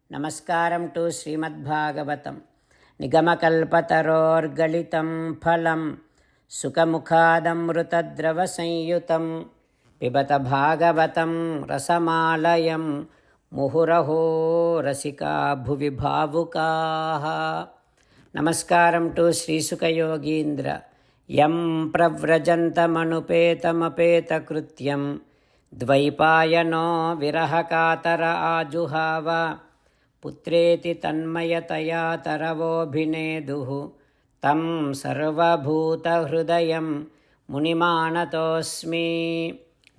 Namaskaram to Srimad Bhagavatam. Nigamakalpatarorgalitam phalam Sukamukhadamrutadrava sanyutam Pibata Bhagavatam rasamalayam Muhuraho rasika bhuvi bhavukaha. Namaskaram to Sri Sukha Yogindra. Yam pravrajantamanupeta krutyam Dvaipayano virahakatara ajuhava पुत्रेति तन्मयतया तरवोऽभिनेदुः तं सर्वभूतहृदयं मुनिमानतोऽस्मि.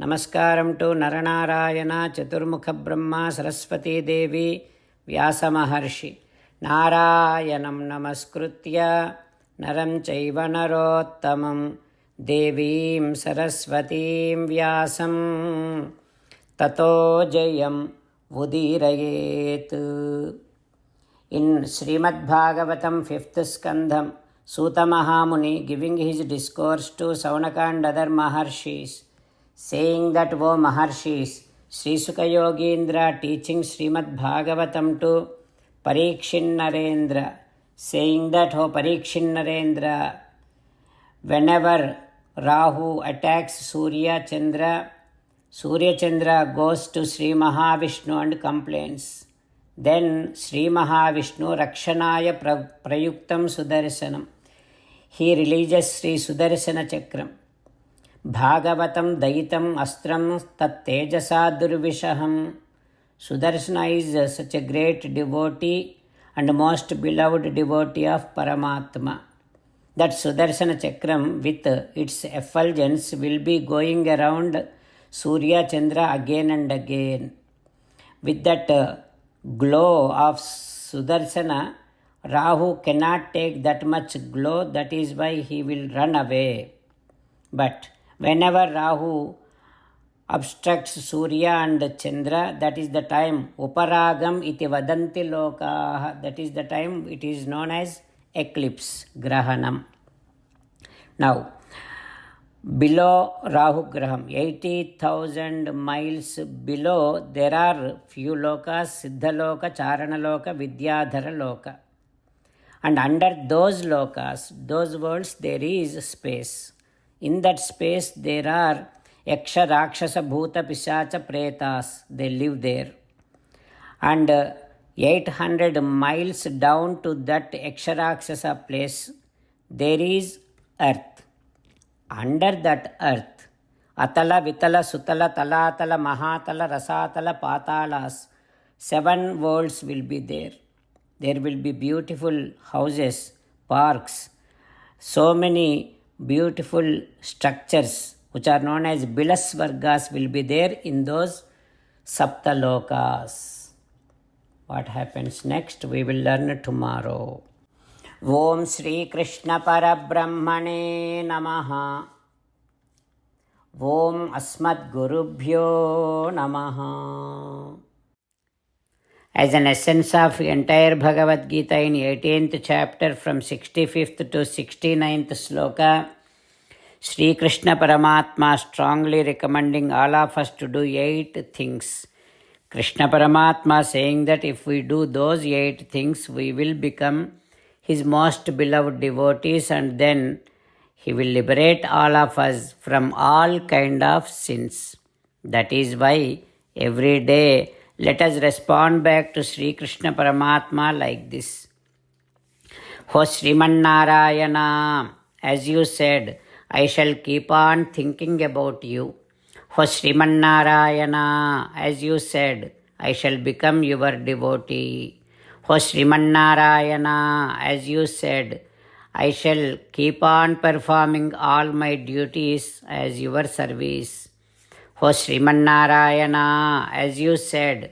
नमस्कारं to Narnarayan चतुर्मुख ब्रह्मा सरस्वती देवी व्यासमहर्षि. नारायणं नमस्कृत्य नरं चैव नरोत्तमं देवीं सरस्वतीं व्यासं ततो जयम् Udirayet. In Srimad Bhagavatam 5th Skandham, Suta Mahamuni giving his discourse to Saunaka and other Maharshis, saying that, O Maharshis, Sri Sukha Yogindra teaching Srimad Bhagavatam to Parikshin Narendra, saying that, O Parikshin Narendra, whenever Rahu attacks Surya Chandra goes to Sri Mahavishnu and complains. Then Sri Mahavishnu Rakshanaya Prayuktam Sudarshanam. He releases Sri Sudarshana Chakram. Bhagavatam Daitam Astram Tat Tejasa Durvishaham. Sudarshana is such a great devotee and most beloved devotee of Paramatma. That Sudarshana Chakram with its effulgence will be going around Surya Chandra again and again. With that glow of Sudarshana, Rahu cannot take that much glow, that is why he will run away. But whenever Rahu obstructs Surya and Chandra, that is the time Uparagam iti vadanti lokaha, that is the time it is known as eclipse, Grahanam. Now, below Rahu Graham, 80,000 miles below, there are few lokas, Siddha Loka, Charana Loka, Vidyadhara Loka. And under those lokas, those worlds, there is space. In that space, there are Yaksha, Rakshasa, Bhuta, Pisacha, Pretas. They live there. And 800 miles down to that Yaksha, Rakshasa place, there is earth. Under that earth, Atala, Vitala, Sutala, Talatala, Mahatala, Rasatala, Patalas, 7 worlds will be there. There will be beautiful houses, parks, so many beautiful structures which are known as Bilasvargas will be there in those Saptalokas. What happens next? We will learn tomorrow. Om Shri Krishna Parabrahmane Namaha. Om Asmad Gurubhyo Namaha. As an essence of entire Bhagavad Gita in 18th chapter from 65th to 69th sloka, Sri Krishna Paramatma strongly recommending all of us to do 8 things. Krishna Paramatma saying that if we do those 8 things, we will become His most beloved devotees, and then He will liberate all of us from all kind of sins. That is why every day let us respond back to Sri Krishna Paramatma like this. O Sriman Narayana, as you said, I shall keep on thinking about you. O Sriman Narayana, as you said, I shall become your devotee. O Sriman Narayana, as you said, I shall keep on performing all my duties as your service. O Sriman Narayana, as you said,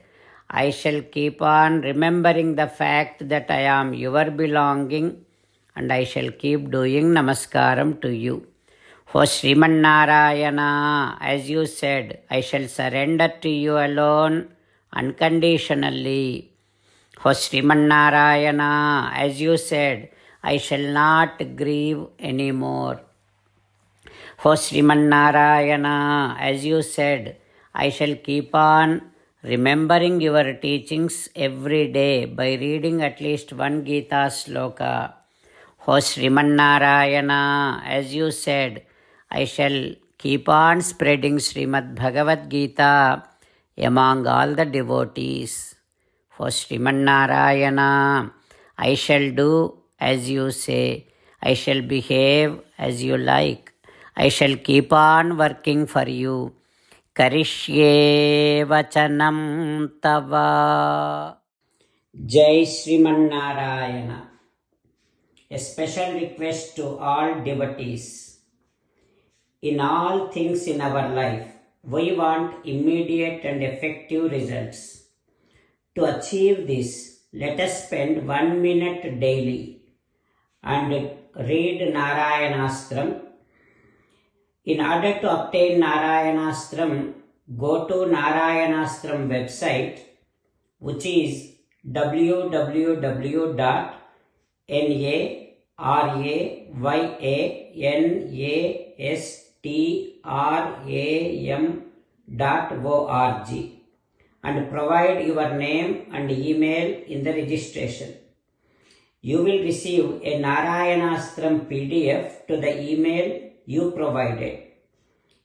I shall keep on remembering the fact that I am your belonging, and I shall keep doing namaskaram to you. O Sriman Narayana, as you said, I shall surrender to you alone unconditionally. O Sriman Narayana, as you said, I shall not grieve anymore. O Sriman Narayana, as you said, I shall keep on remembering your teachings every day by reading at least one Gita sloka. O Srimannarayana, as you said, I shall keep on spreading Srimad Bhagavad Gita among all the devotees. O Srimannarayana, I shall do as you say. I shall behave as you like. I shall keep on working for you. Karishye vachanam tava. Jai Srimannarayana. A special request to all devotees. In all things in our life, we want immediate and effective results. To achieve this, let us spend 1 minute daily and read Narayanastram. In order to obtain Narayanastram, go to Narayanastram website, which is www.narayanastram.org and provide your name and email in the registration. You will receive a Narayanastram PDF to the email you provided.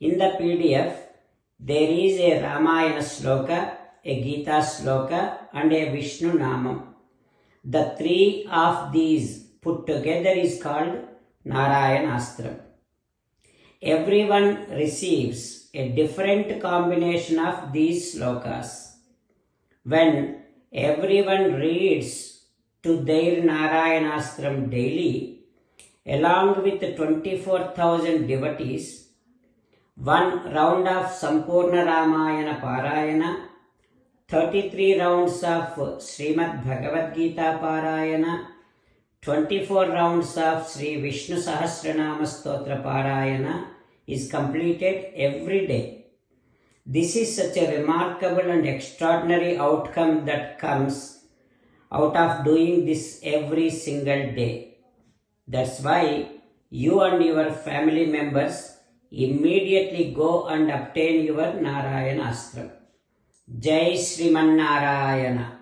In the PDF, there is a Ramayana sloka, a Gita sloka, and a Vishnu Namam. The three of these put together is called Narayanastram. Everyone receives a different combination of these slokas. When everyone reads to their Narayanastram daily, along with 24,000 devotees, one round of Sampurna Ramayana Parayana, 33 rounds of Srimad Bhagavad Gita Parayana, 24 rounds of Sri Vishnu Sahasranama Stotra Parayana is completed every day. This is such a remarkable and extraordinary outcome that comes out of doing this every single day. That's why you and your family members immediately go and obtain your Narayanastram. Jai Srimannarayana.